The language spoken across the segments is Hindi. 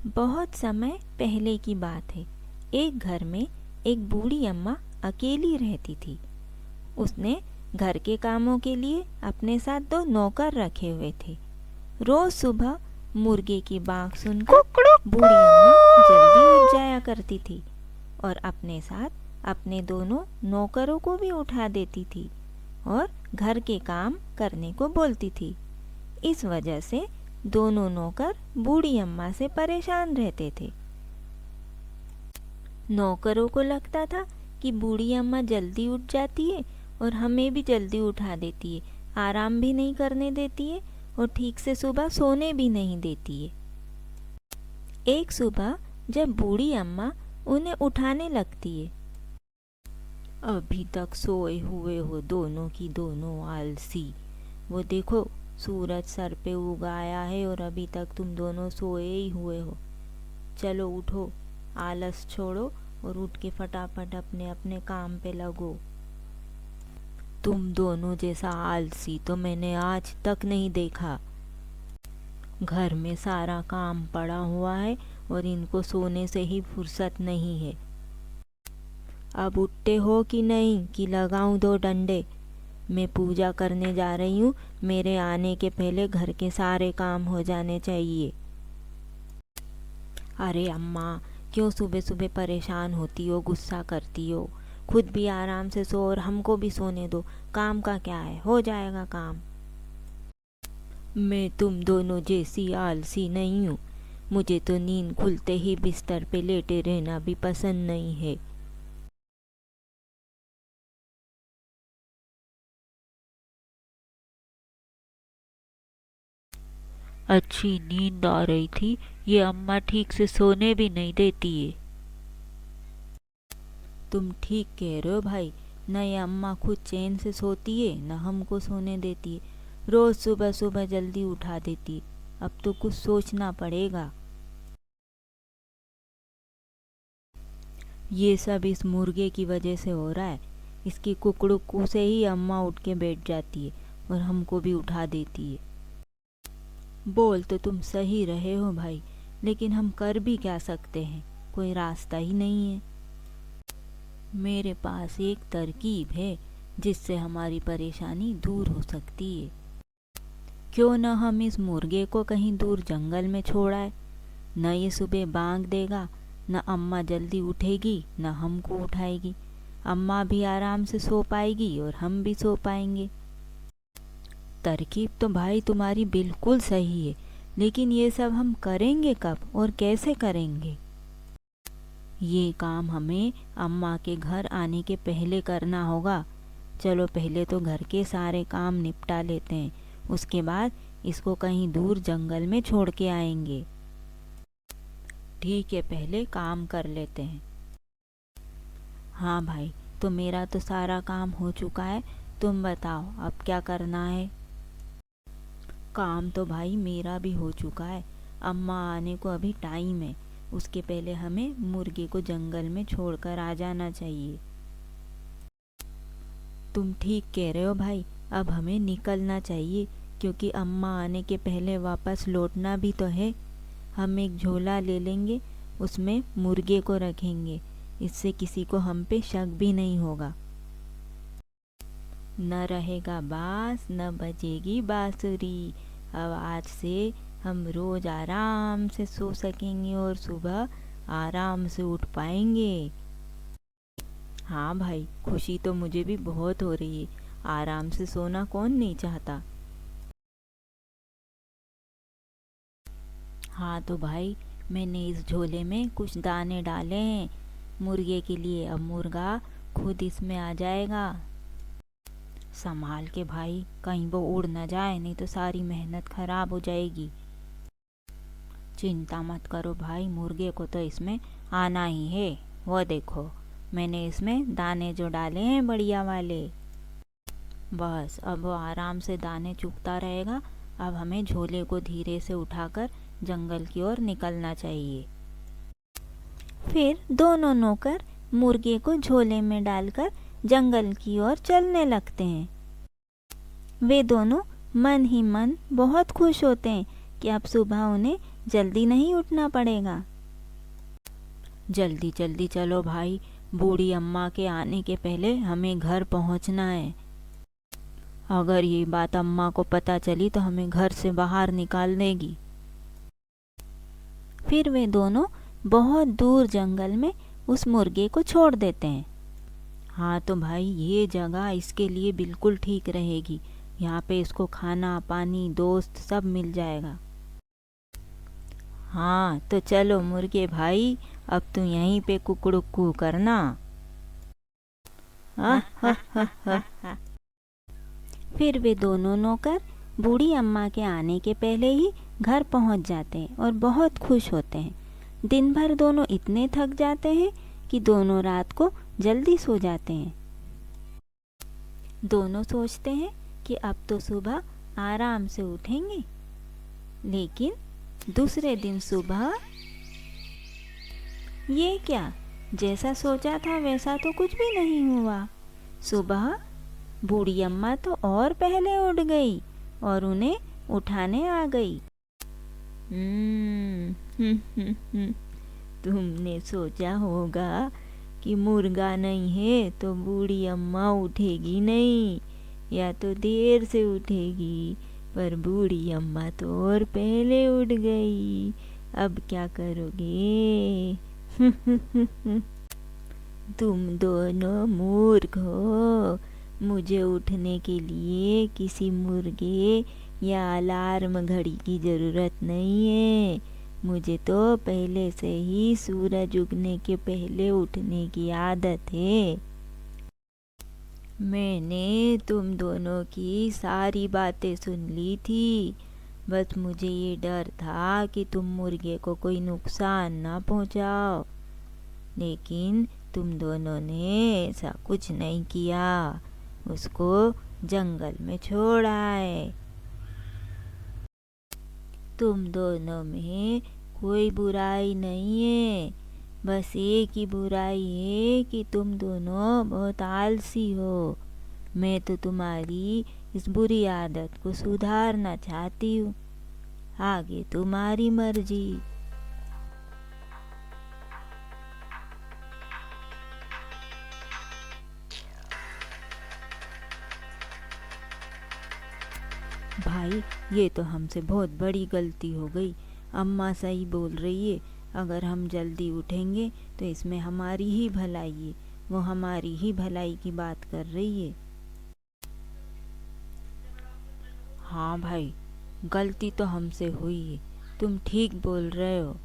बहुत समय पहले की बात है। एक घर में एक बूढ़ी अम्मा अकेली रहती थी। उसने घर के कामों के लिए अपने साथ दो नौकर रखे हुए थे। रोज सुबह मुर्गे की बाँग सुनकर बूढ़ी अम्मा जल्दी उठ जाया करती थी और अपने साथ अपने दोनों नौकरों को भी उठा देती थी और घर के काम करने को बोलती थी। इस वजह से दोनों नौकर बूढ़ी अम्मा से परेशान रहते थे। नौकरों को लगता था कि बूढ़ी अम्मा जल्दी उठ जाती है और हमें भी जल्दी उठा देती है, आराम भी नहीं करने देती है और ठीक से सुबह सोने भी नहीं देती है। एक सुबह जब बूढ़ी अम्मा उन्हें उठाने लगती है, अभी तक सोए हुए हो दोनों की दोनों आलसी, वो देखो सूरज सर पे उगाया है और अभी तक तुम दोनों सोए ही हुए हो। चलो उठो, आलस छोड़ो और उठ के फटाफट अपने अपने काम पे लगो। तुम दोनों जैसा आलसी तो मैंने आज तक नहीं देखा। घर में सारा काम पड़ा हुआ है और इनको सोने से ही फुर्सत नहीं है। अब उठते हो कि नहीं कि लगाऊं दो डंडे? मैं पूजा करने जा रही हूँ, मेरे आने के पहले घर के सारे काम हो जाने चाहिए। अरे अम्मा, क्यों सुबह सुबह परेशान होती हो, गुस्सा करती हो? खुद भी आराम से सो और हमको भी सोने दो। काम का क्या है, हो जाएगा काम। मैं तुम दोनों जैसी आलसी नहीं हूँ। मुझे तो नींद खुलते ही बिस्तर पे लेटे रहना भी पसंद नहीं है। अच्छी नींद आ रही थी, ये अम्मा ठीक से सोने भी नहीं देती है। तुम ठीक कह रहे हो भाई, न ये अम्मा खुद चैन से सोती है न हमको सोने देती है। रोज सुबह सुबह जल्दी उठा देती है। अब तो कुछ सोचना पड़ेगा। ये सब इस मुर्गे की वजह से हो रहा है। इसकी कुकड़ुक्कू से ही अम्मा उठ के बैठ जाती है और हमको भी उठा देती है। बोल तो तुम सही रहे हो भाई, लेकिन हम कर भी क्या सकते हैं, कोई रास्ता ही नहीं है। मेरे पास एक तरकीब है जिससे हमारी परेशानी दूर हो सकती है। क्यों न हम इस मुर्गे को कहीं दूर जंगल में छोड़ आए। न ये सुबह बांग देगा, न अम्मा जल्दी उठेगी, न हमको उठाएगी। अम्मा भी आराम से सो पाएगी और हम भी सो पाएंगे। तरकीब तो भाई तुम्हारी बिल्कुल सही है, लेकिन ये सब हम करेंगे कब और कैसे करेंगे? ये काम हमें अम्मा के घर आने के पहले करना होगा। चलो पहले तो घर के सारे काम निपटा लेते हैं, उसके बाद इसको कहीं दूर जंगल में छोड़ के आएंगे। ठीक है, पहले काम कर लेते हैं। हाँ भाई, तो मेरा तो सारा काम हो चुका है, तुम बताओ अब क्या करना है? काम तो भाई मेरा भी हो चुका है। अम्मा आने को अभी टाइम है, उसके पहले हमें मुर्गे को जंगल में छोड़कर आ जाना चाहिए। तुम ठीक कह रहे हो भाई, अब हमें निकलना चाहिए क्योंकि अम्मा आने के पहले वापस लौटना भी तो है। हम एक झोला ले लेंगे, उसमें मुर्गे को रखेंगे, इससे किसी को हम पे शक भी नहीं होगा। न रहेगा बांस न बजेगी बांसुरी। अब आज से हम रोज आराम से सो सकेंगे और सुबह आराम से उठ पाएंगे। हाँ भाई, खुशी तो मुझे भी बहुत हो रही है। आराम से सोना कौन नहीं चाहता। हाँ तो भाई, मैंने इस झोले में कुछ दाने डाले हैं मुर्गे के लिए। अब मुर्गा खुद इसमें आ जाएगा। संभाल के भाई, कहीं वो उड़ न जाए, नहीं तो सारी मेहनत खराब हो जाएगी। चिंता मत करो भाई, मुर्गे को तो इसमें आना ही है। वो देखो, मैंने इसमें दाने जो डाले हैं बढ़िया वाले। बस अब वो आराम से दाने चुगता रहेगा। अब हमें झोले को धीरे से उठाकर जंगल की ओर निकलना चाहिए। फिर दोनों नौकर मुर्गे को झोले में डालकर जंगल की ओर चलने लगते हैं। वे दोनों मन ही मन बहुत खुश होते हैं कि अब सुबह उन्हें जल्दी नहीं उठना पड़ेगा। जल्दी जल्दी चलो भाई, बूढ़ी अम्मा के आने के पहले हमें घर पहुंचना है। अगर ये बात अम्मा को पता चली तो हमें घर से बाहर निकाल देगी। फिर वे दोनों बहुत दूर जंगल में उस मुर्गे को छोड़ देते हैं। हाँ तो भाई, ये जगह इसके लिए बिल्कुल ठीक रहेगी। यहाँ पे इसको खाना पानी दोस्त सब मिल जाएगा। हाँ तो चलो मुर्गे भाई, अब तू यहीं पे कुकड़ुक्कू करना। फिर वे दोनों नौकर बूढ़ी अम्मा के आने के पहले ही घर पहुंच जाते हैं और बहुत खुश होते हैं। दिन भर दोनों इतने थक जाते हैं कि दोनों रात को जल्दी सो जाते हैं। दोनों सोचते हैं कि अब तो सुबह आराम से उठेंगे, लेकिन दूसरे दिन सुबह ये क्या, जैसा सोचा था वैसा तो कुछ भी नहीं हुआ। सुबह बूढ़ी अम्मा तो और पहले उठ गई और उन्हें उठाने आ गई। तुमने सोचा होगा कि मुर्गा नहीं है तो बूढ़ी अम्मा उठेगी नहीं, या तो देर से उठेगी, पर बूढ़ी अम्मा तो और पहले उठ गई। अब क्या करोगे? तुम दोनों मूर्ख हो। मुझे उठने के लिए किसी मुर्गे या अलार्म घड़ी की ज़रूरत नहीं है। मुझे तो पहले से ही सूरज उगने के पहले उठने की आदत है। मैंने तुम दोनों की सारी बातें सुन ली थी, बस मुझे ये डर था कि तुम मुर्गे को कोई नुकसान ना पहुंचाओ, लेकिन तुम दोनों ने ऐसा कुछ नहीं किया, उसको जंगल में छोड़ आए। तुम दोनों में कोई बुराई नहीं है, बस एक ही बुराई है कि तुम दोनों बहुत आलसी हो। मैं तो तुम्हारी इस बुरी आदत को सुधारना चाहती हूँ, आगे तुम्हारी मर्जी। भाई, ये तो हमसे बहुत बड़ी गलती हो गई। अम्मा सही बोल रही है, अगर हम जल्दी उठेंगे तो इसमें हमारी ही भलाई है, वो हमारी ही भलाई की बात कर रही है। हाँ भाई, गलती तो हमसे हुई है, तुम ठीक बोल रहे हो।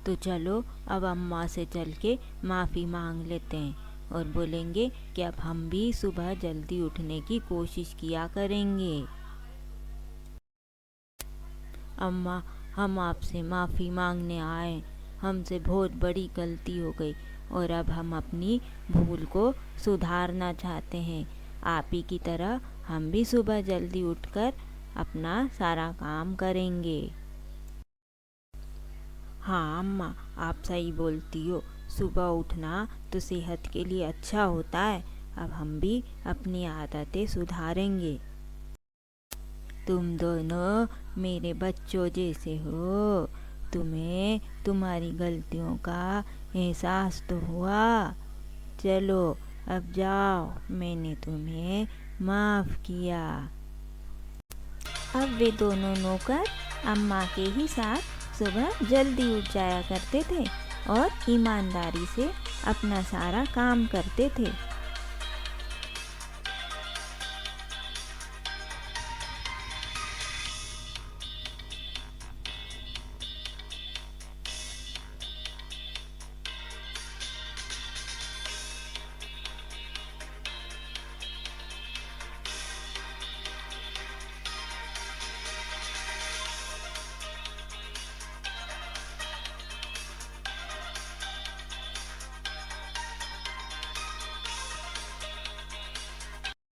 तो चलो अब अम्मा से चल के माफ़ी मांग लेते हैं और बोलेंगे कि अब हम भी सुबह जल्दी उठने की कोशिश किया करेंगे। अम्मा, हम आपसे माफ़ी मांगने आए, हमसे बहुत बड़ी गलती हो गई और अब हम अपनी भूल को सुधारना चाहते हैं। आप ही की तरह हम भी सुबह जल्दी उठकर अपना सारा काम करेंगे। हाँ अम्मा, आप सही बोलती हो, सुबह उठना तो सेहत के लिए अच्छा होता है। अब हम भी अपनी आदतें सुधारेंगे। तुम दोनों मेरे बच्चों जैसे हो, तुम्हें तुम्हारी गलतियों का एहसास तो हुआ। चलो अब जाओ, मैंने तुम्हें माफ़ किया। अब वे दोनों नौकर अम्मा के ही साथ सुबह जल्दी उठ जाया करते थे और ईमानदारी से अपना सारा काम करते थे।